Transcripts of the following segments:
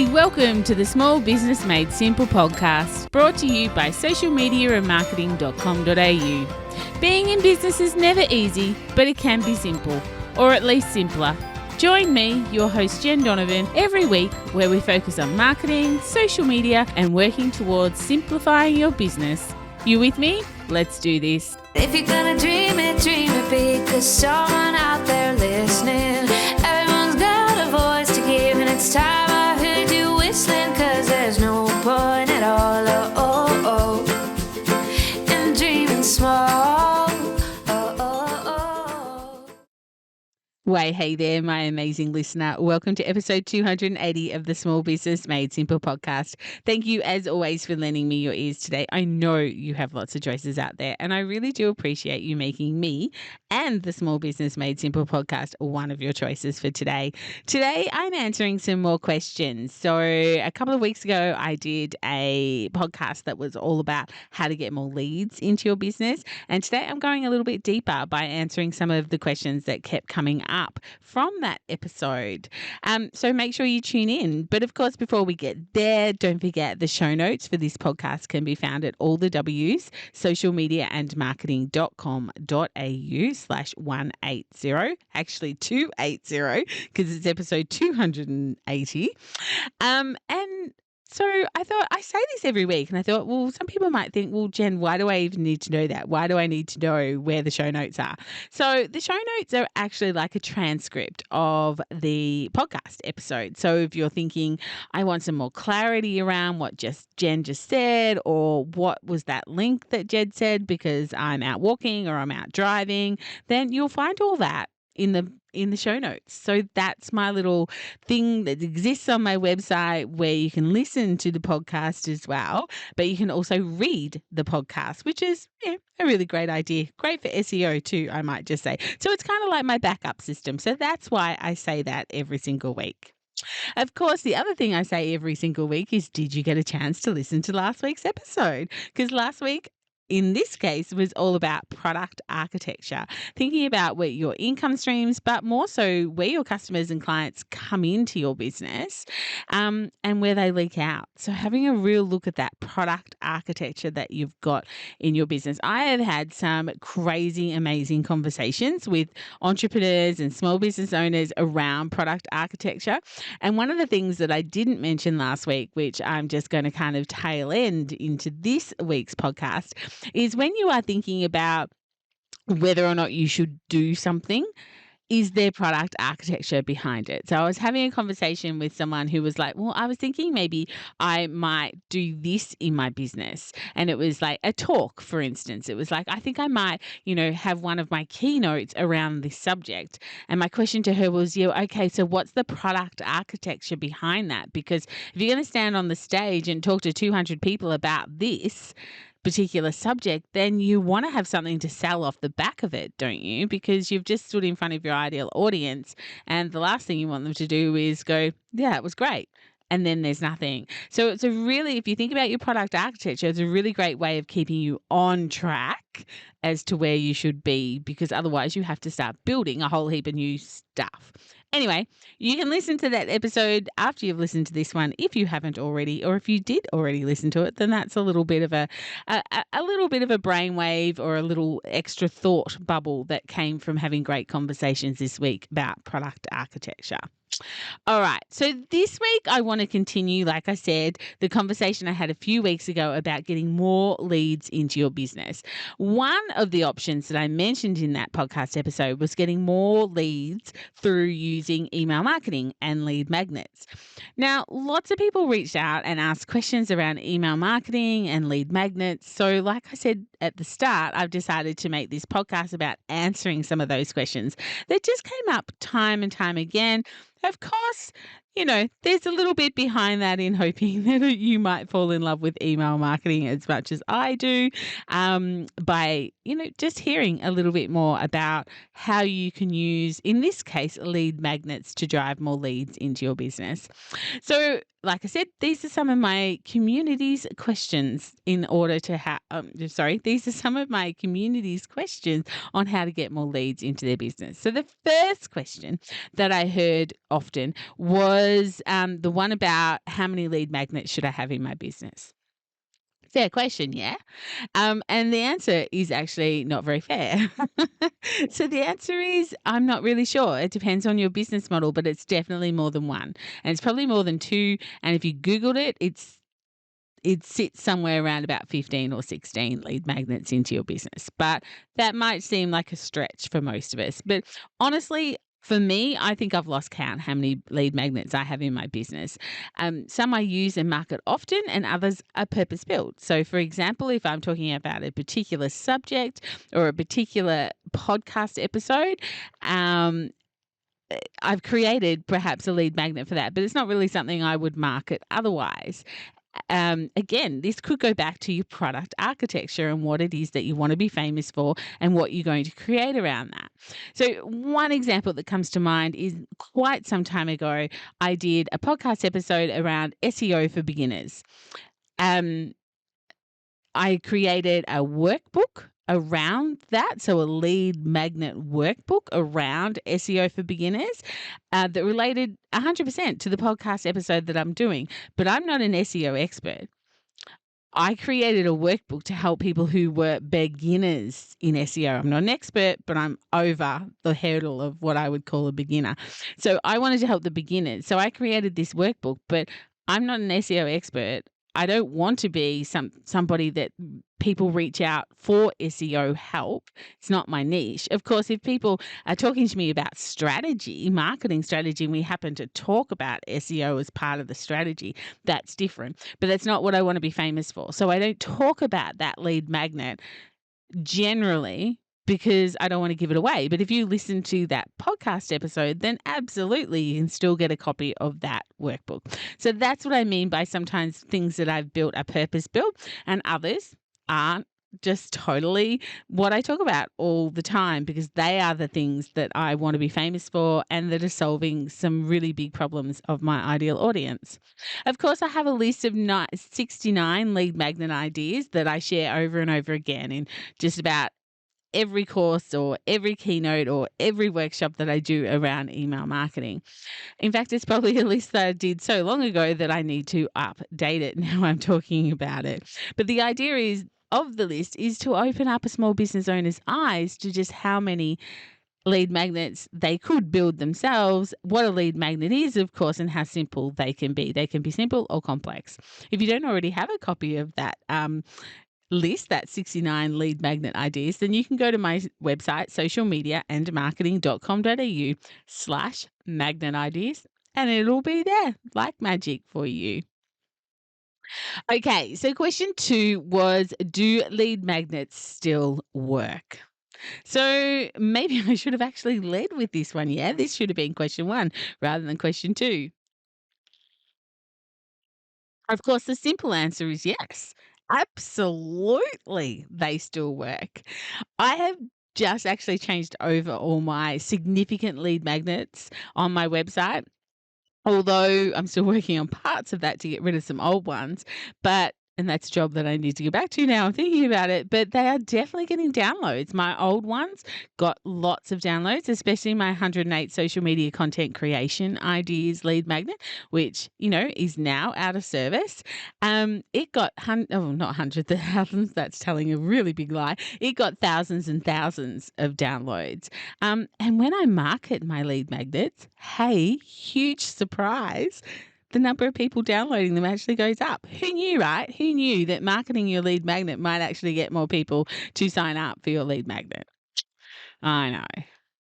Hey, welcome to the Small Business Made Simple podcast, brought to you by socialmediaandmarketing.com.au. Being in business is never easy, but it can be simple, or at least simpler. Join me, your host Jen Donovan, every week where we focus on marketing, social media, and working towards simplifying your business. You with me? Let's do this. If you're gonna dream it big, 'cause someone out there listening. Everyone's got a voice to give, and it's time I heard you whistling, 'cause there's no point at all, in dreaming small. Way, hey there, my amazing listener. Welcome to episode 280 of the Small Business Made Simple podcast. Thank you, as always, for lending me your ears today. I know you have lots of choices out there, and I really do appreciate you making me and the Small Business Made Simple podcast one of your choices for today. Today, I'm answering some more questions. So a couple of weeks ago, I did a podcast that was all about how to get more leads into your business. And today, I'm going a little bit deeper by answering some of the questions that kept coming up from that episode. So make sure you tune in. But of course, before we get there, don't forget the show notes for this podcast can be found at all the W's, socialmediaandmarketing.com.au/180, actually 280, because it's episode 280. And so I thought, I say this every week, and I thought, well, some people might think, well, Jen, why do I even need to know that? Why do I need to know where the show notes are? So the show notes are actually like a transcript of the podcast episode. So if you're thinking, I want some more clarity around what Jen just said, or what was that link that Jen said because I'm out walking or I'm out driving, then you'll find all that in the show notes. So that's my little thing that exists on my website where you can listen to the podcast as well, but you can also read the podcast, which is a really great idea. Great for SEO too, I might just say. So it's kind of like my backup system. So that's why I say that every single week. Of course, the other thing I say every single week is, did you get a chance to listen to last week's episode? Because last week, in this case, was all about product architecture, thinking about where your income streams, but more so where your customers and clients come into your business, and where they leak out. So having a real look at that product architecture that you've got in your business. I have had some crazy, amazing conversations with entrepreneurs and small business owners around product architecture. And one of the things that I didn't mention last week, which I'm just going to kind of tail end into this week's podcast, is when you are thinking about whether or not you should do something, is there product architecture behind it? So I was having a conversation with someone who was like, well, I was thinking maybe I might do this in my business. And it was like a talk, for instance. It was like, I think I might, have one of my keynotes around this subject. And my question to her was, okay, so what's the product architecture behind that? Because if you're going to stand on the stage and talk to 200 people about this particular subject, then you want to have something to sell off the back of it, don't you? Because you've just stood in front of your ideal audience, and the last thing you want them to do is go, yeah, it was great. And then there's nothing. So it's if you think about your product architecture, it's a really great way of keeping you on track as to where you should be, because otherwise you have to start building a whole heap of new stuff. Anyway, you can listen to that episode after you've listened to this one if you haven't already, or if you did already listen to it, then that's a little bit of a little bit of a brainwave or a little extra thought bubble that came from having great conversations this week about product architecture. All right. So this week I want to continue, like I said, the conversation I had a few weeks ago about getting more leads into your business. One of the options that I mentioned in that podcast episode was getting more leads through using email marketing and lead magnets. Now, lots of people reached out and asked questions around email marketing and lead magnets. So like I said at the start, I've decided to make this podcast about answering some of those questions that just came up time and time again. Of course, there's a little bit behind that in hoping that you might fall in love with email marketing as much as I do, by, just hearing a little bit more about how you can use, in this case, lead magnets to drive more leads into your business. So like I said, these are some of my community's questions these are some of my community's questions on how to get more leads into their business. So the first question that I heard often was, was the one about how many lead magnets should I have in my business? Fair question, yeah? And the answer is actually not very fair. So the answer is I'm not really sure. It depends on your business model, but it's definitely more than one. And it's probably more than two. And if you Googled it, it sits somewhere around about 15 or 16 lead magnets into your business. But that might seem like a stretch for most of us. But honestly, for me, I think I've lost count how many lead magnets I have in my business. Some I use and market often, and others are purpose built. So, for example, if I'm talking about a particular subject or a particular podcast episode, I've created perhaps a lead magnet for that, but it's not really something I would market otherwise. Again, this could go back to your product architecture and what it is that you want to be famous for and what you're going to create around that. So one example that comes to mind is quite some time ago, I did a podcast episode around SEO for beginners. I created a workbook around that, so a lead magnet workbook around SEO for beginners that related 100% to the podcast episode that I'm doing. But I'm not an SEO expert. I created a workbook to help people who were beginners in SEO. I'm not an expert, but I'm over the hurdle of what I would call a beginner. So I wanted to help the beginners. So I created this workbook, but I'm not an SEO expert. I don't want to be somebody that people reach out for SEO help. It's not my niche. Of course, if people are talking to me about strategy, marketing strategy, and we happen to talk about SEO as part of the strategy, that's different. But that's not what I want to be famous for. So I don't talk about that lead magnet generally because I don't want to give it away. But if you listen to that podcast episode, then absolutely you can still get a copy of that workbook. So that's what I mean by sometimes things that I've built are purpose built and others aren't just totally what I talk about all the time because they are the things that I want to be famous for and that are solving some really big problems of my ideal audience. Of course, I have a list of 69 lead magnet ideas that I share over and over again in just about every course or every keynote or every workshop that I do around email marketing. In fact, it's probably a list that I did so long ago that I need to update it now I'm talking about it. But the idea of the list is to open up a small business owner's eyes to just how many lead magnets they could build themselves, what a lead magnet is, of course, and how simple they can be. They can be simple or complex. If you don't already have a copy of that list, that 69 lead magnet ideas, then you can go to my website, socialmediaandmarketing.com.au/magnet ideas, and it'll be there like magic for you. Okay, so question 2 was, do lead magnets still work? So maybe I should have actually led with this one. Yeah, this should have been question 1 rather than question 2. Of course, the simple answer is yes. Absolutely, they still work. I have just actually changed over all my significant lead magnets on my website, although I'm still working on parts of that to get rid of some old ones. And that's a job that I need to get back to now. I'm thinking about it, but they are definitely getting downloads. My old ones got lots of downloads, especially my 108 social media content creation ideas lead magnet, which, is now out of service. It got not hundreds of thousands. That's telling a really big lie. It got thousands and thousands of downloads. And when I market my lead magnets, hey, huge surprise, the number of people downloading them actually goes up. Who knew, right? Who knew that marketing your lead magnet might actually get more people to sign up for your lead magnet? I know.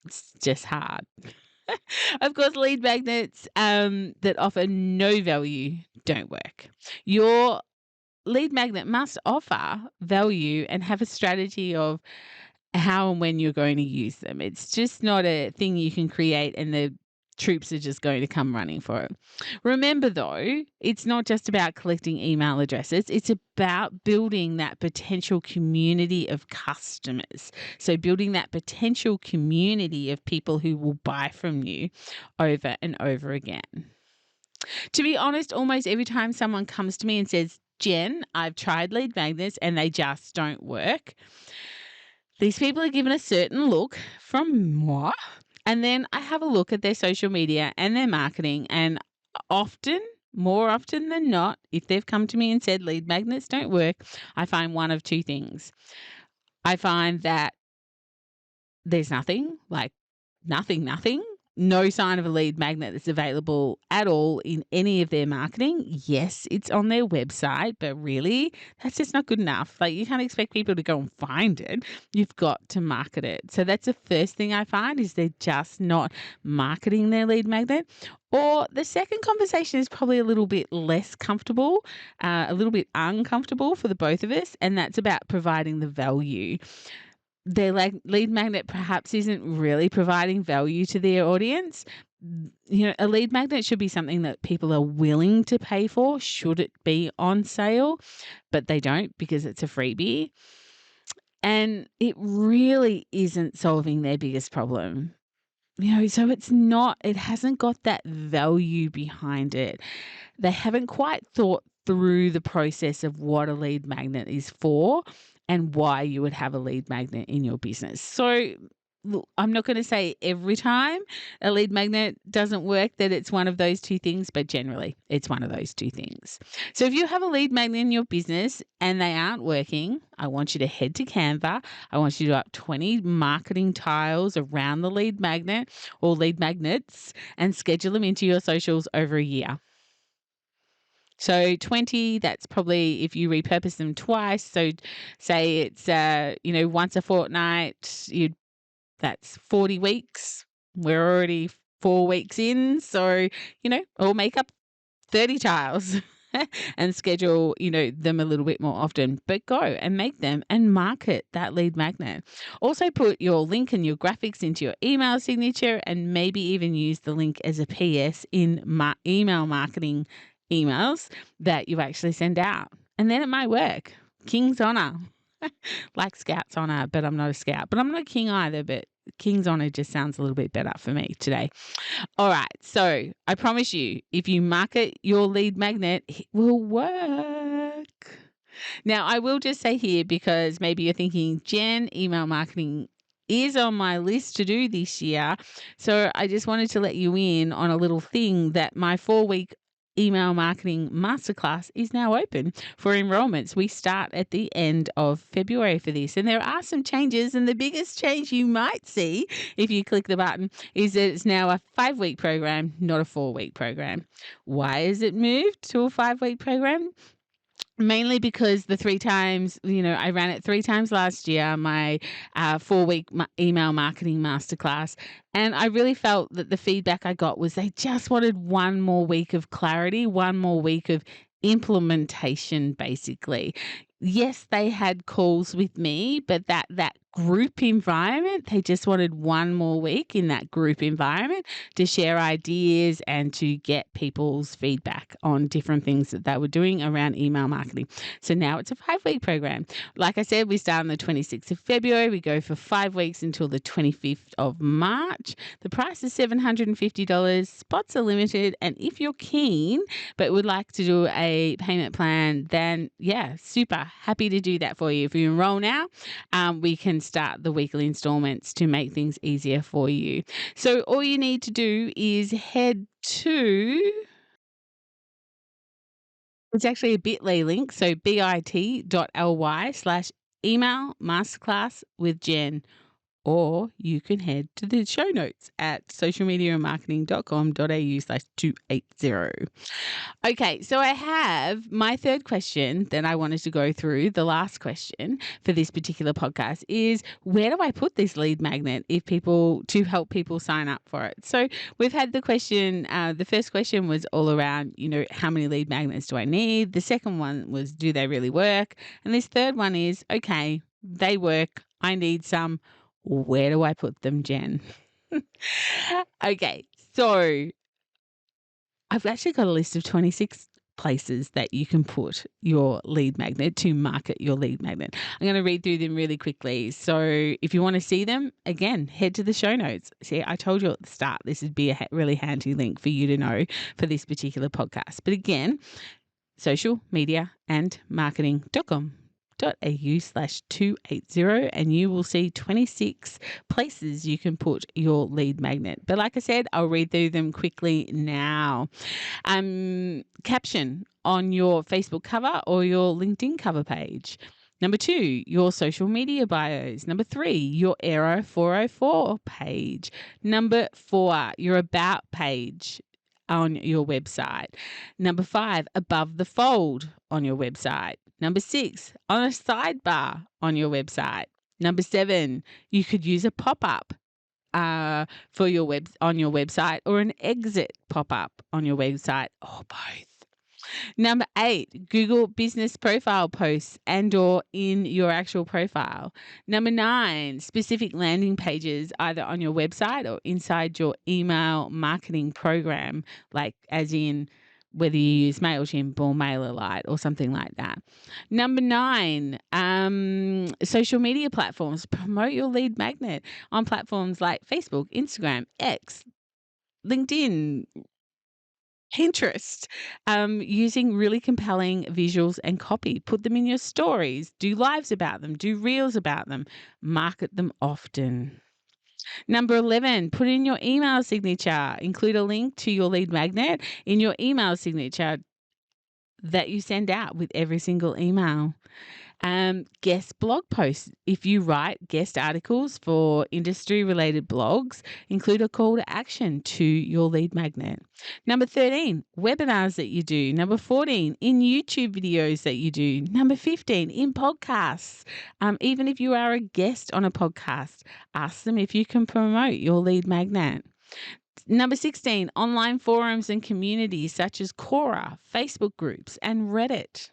It's just hard. Of course, lead magnets that offer no value don't work. Your lead magnet must offer value and have a strategy of how and when you're going to use them. It's just not a thing you can create and the troops are just going to come running for it. Remember, though, it's not just about collecting email addresses. It's about building that potential community of customers. So building that potential community of people who will buy from you over and over again. To be honest, almost every time someone comes to me and says, Jen, I've tried lead magnets and they just don't work, these people are given a certain look from moi. And then I have a look at their social media and their marketing, and More often than not, if they've come to me and said lead magnets don't work, I find one of two things. I find that there's nothing, no sign of a lead magnet that's available at all in any of their marketing. Yes, it's on their website, but really, that's just not good enough. Like, you can't expect people to go and find it. You've got to market it. So that's the first thing I find, is they're just not marketing their lead magnet. Or the second conversation is probably a little bit less comfortable, a little bit uncomfortable for the both of us, and that's about providing the value. Their lead magnet perhaps isn't really providing value to their audience. You know, a lead magnet should be something that people are willing to pay for, should it be on sale, but they don't because it's a freebie. And it really isn't solving their biggest problem. You know, so it hasn't got that value behind it. They haven't quite thought through the process of what a lead magnet is for and why you would have a lead magnet in your business. So, look, I'm not going to say every time a lead magnet doesn't work that it's one of those two things, but generally it's one of those two things. So if you have a lead magnet in your business and they aren't working, I want you to head to Canva. I want you to up 20 marketing tiles around the lead magnet or lead magnets and schedule them into your socials over a year. So 20, that's probably if you repurpose them twice. So say it's, once a fortnight, that's 40 weeks. We're already 4 weeks in. So, or make up 30 tiles and schedule, them a little bit more often. But go and make them and market that lead magnet. Also put your link and your graphics into your email signature and maybe even use the link as a PS in email marketing emails that you actually send out. And then it might work. King's honor. Like Scout's honor, but I'm not a Scout. But I'm not a King either, but King's honor just sounds a little bit better for me today. All right. So I promise you, if you market your lead magnet, it will work. Now, I will just say here, because maybe you're thinking, Jen, email marketing is on my list to do this year. So I just wanted to let you in on a little thing that my 4-week email marketing masterclass is now open for enrollments. We start at the end of February for this, and there are some changes, and the biggest change you might see if you click the button is that it's now a 5-week program, not a 4-week program. Why is it moved to a 5-week program? Mainly because the 3 times, I ran it 3 times last year, my 4-week email marketing masterclass. And I really felt that the feedback I got was they just wanted one more week of clarity, one more week of implementation, basically. Yes, they had calls with me, but that group environment, they just wanted one more week in that group environment to share ideas and to get people's feedback on different things that they were doing around email marketing. So now it's a 5-week program. Like I said, we start on the 26th of February. We go for 5 weeks until the 25th of March. The price is $750. Spots are limited. And if you're keen but would like to do a payment plan, then yeah, super happy to do that for you. If you enroll now, we can start the weekly installments to make things easier for you. So all you need to do is head to, it's actually a bit.ly link, so bit.ly/email masterclass with Jen. Or you can head to the show notes at socialmediamarketing.com.au/280. Okay, so I have my third question that I wanted to go through. The last question for this particular podcast is, where do I put this lead magnet to help people sign up for it? So we've had the question, the first question was all around, how many lead magnets do I need? The second one was, do they really work? And this third one is, okay, they work. I need some. Where do I put them, Jen? Okay, so I've actually got a list of 26 places that you can put your lead magnet to market your lead magnet. I'm going to read through them really quickly. So if you want to see them, again, head to the show notes. See, I told you at the start, this would be a really handy link for you to know for this particular podcast. But again, socialmediaandmarketing.com.au jenwhite.com.au/280 and you will see 26 places you can put your lead magnet. But like I said, I'll read through them quickly now. Caption on your Facebook cover or your LinkedIn cover page. Number 2, your social media bios. Number 3, your Aero 404 page. Number 4, your about page on your website. Number 5, above the fold on your website. Number 6, on a sidebar on your website. Number 7, you could use a pop-up for your on your website or an exit pop-up on your website or both. Number 8, Google business profile posts and or in your actual profile. Number 9, specific landing pages either on your website or inside your email marketing program, like as in whether you use MailChimp or MailerLite or something like that. Number 9, social media platforms. Promote your lead magnet on platforms like Facebook, Instagram, X, LinkedIn, Pinterest, using really compelling visuals and copy. Put them in your stories, do lives about them, do reels about them, market them often. Number 11, put in your email signature. Include a link to your lead magnet in your email signature that you send out with every single email. Guest blog posts. If you write guest articles for industry-related blogs, include a call to action to your lead magnet. Number 13, webinars that you do. Number 14, in YouTube videos that you do. Number 15, in podcasts. Even if you are a guest on a podcast, ask them if you can promote your lead magnet. Number 16, online forums and communities such as Quora, Facebook groups, and Reddit.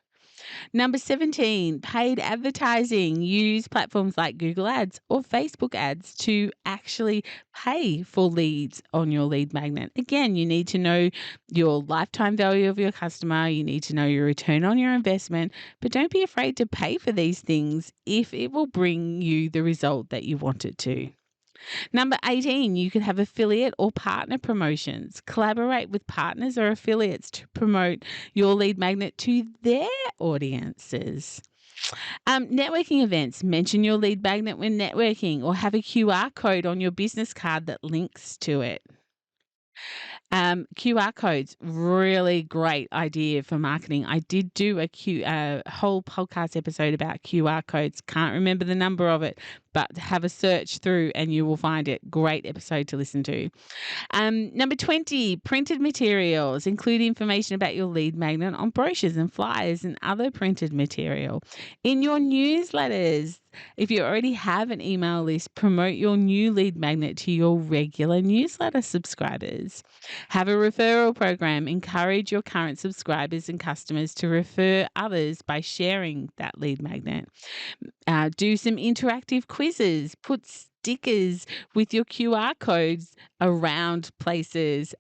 Number 17, paid advertising. Use platforms like Google Ads or Facebook Ads to actually pay for leads on your lead magnet. Again, you need to know your lifetime value of your customer. You need to know your return on your investment, but don't be afraid to pay for these things if it will bring you the result that you want it to. Number 18, you could have affiliate or partner promotions. Collaborate with partners or affiliates to promote your lead magnet to their audiences. Networking events. Mention your lead magnet when networking or have a QR code on your business card that links to it. QR codes, really great idea for marketing. I did do a whole podcast episode about QR codes. Can't remember the number of it, but have a search through and you will find it. Great episode to listen to. Number 20, printed materials. Include information about your lead magnet on brochures and flyers and other printed material. In your newsletters, if you already have an email list, promote your new lead magnet to your regular newsletter subscribers. Have a referral program. Encourage your current subscribers and customers to refer others by sharing that lead magnet. Do some interactive quizzes. Put stickers with your QR codes around places.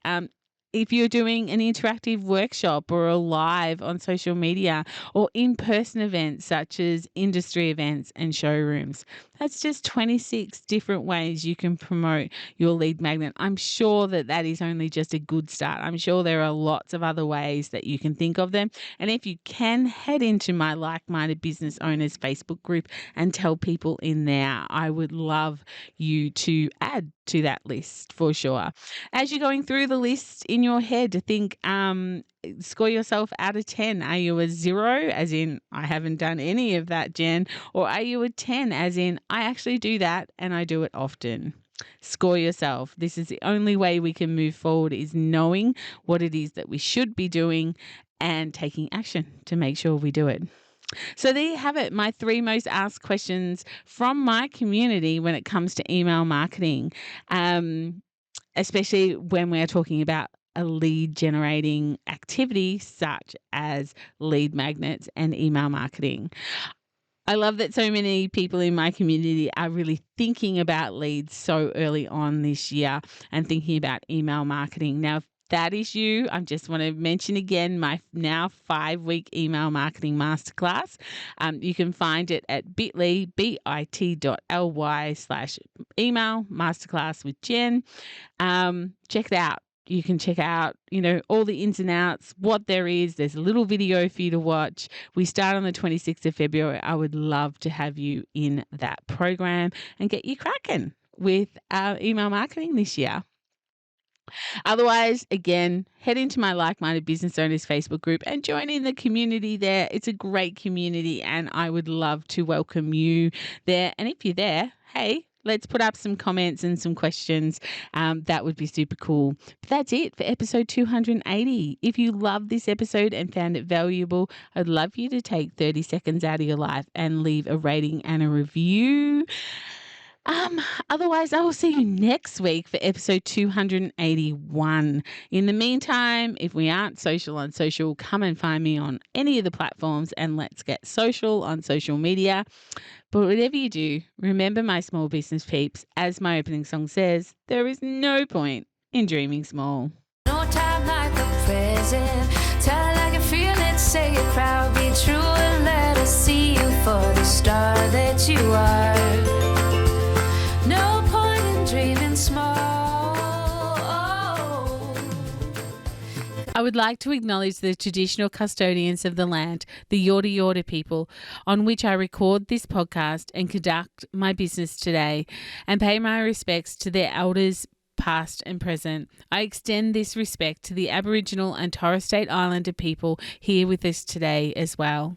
If you're doing an interactive workshop or a live on social media or in-person events such as industry events and showrooms, that's just 26 different ways you can promote your lead magnet. I'm sure that is only just a good start. I'm sure there are lots of other ways that you can think of them. And if you can, head into my Like-Minded Business Owners Facebook group and tell people in there. I would love you to add to that list for sure. As you're going through the list in your head, think, score yourself out of 10. Are you a 0, as in I haven't done any of that, Jen? Or are you a 10, as in I actually do that and I do it often? Score yourself. This is the only way we can move forward, is knowing what it is that we should be doing and taking action to make sure we do it. So there you have it, my 3 most asked questions from my community when it comes to email marketing, especially when we're talking about a lead generating activity such as lead magnets and email marketing. I love that so many people in my community are really thinking about leads so early on this year and thinking about email marketing. Now, if that is you, I just want to mention again my now 5-week email marketing masterclass. You can find it at bit.ly/email masterclass with Jen. Check it out. You can check out, all the ins and outs, what there is. There's a little video for you to watch. We start on the 26th of February. I would love to have you in that program and get you cracking with email marketing this year. Otherwise, again, head into my Like-Minded Business Owners Facebook group and join in the community there. It's a great community and I would love to welcome you there. And if you're there, hey, let's put up some comments and some questions. That would be super cool. But that's it for episode 280. If you love this episode and found it valuable, I'd love you to take 30 seconds out of your life and leave a rating and a review. Otherwise, I will see you next week for episode 281. In the meantime, if we aren't social on social, come and find me on any of the platforms and let's get social on social media. But whatever you do, remember my small business peeps, as my opening song says, there is no point in dreaming small. No time like the present. Tell it like you feel it, say it proud, be true and let us see you for the star that you are. No point in dreaming small. I would like to acknowledge the traditional custodians of the land, the Yorta Yorta people, on which I record this podcast and conduct my business today, and pay my respects to their elders, past and present. I extend this respect to the Aboriginal and Torres Strait Islander people here with us today as well.